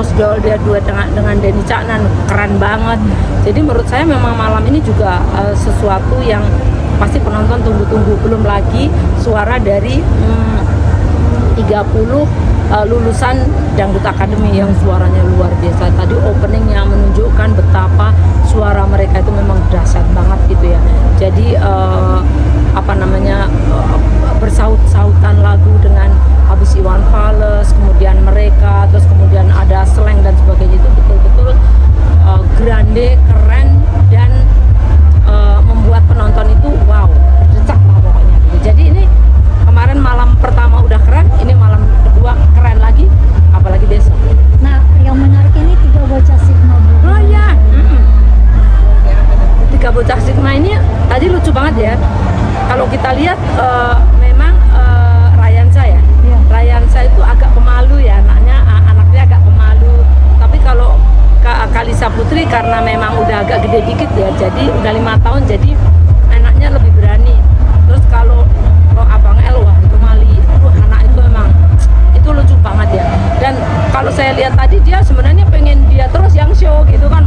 Lost Doll, dia duet dengan Denny Caknan, keren banget. Jadi menurut saya memang malam ini juga sesuatu yang pasti penonton tunggu-tunggu. Belum lagi suara dari 30 lulusan Dangdut Academy yang suaranya luar biasa. Tadi openingnya menunjukkan betapa suara mereka itu memang dahsyat banget gitu ya. Jadi bersaut-sautan lagu dengan habis Iwan Fals, kemudian mereka, terus kemudian ada slang dan sebagainya, itu betul-betul grande, keren, dan membuat penonton itu wow, decak lah pokoknya gitu. Jadi ini kemarin malam pertama udah keren, ini malam kedua keren lagi, apalagi besok. Nah, yang menarik ini 3 bocah Sigma, Bu. Oh ya, 3 bocah Sigma ini tadi lucu banget ya. Kalau kita lihat memang Rayansa ya, Iya. Rayansa itu agak pemalu ya, anaknya agak pemalu. Tapi kalau Kalisa Putri karena memang udah agak gede dikit ya, jadi udah 5 tahun, jadi anaknya lebih berani. Terus kalau Abang El, wah itu Mali, anak itu memang itu lucu banget ya. Dan kalau saya lihat tadi dia sebenarnya pengen dia terus yang show gitu kan,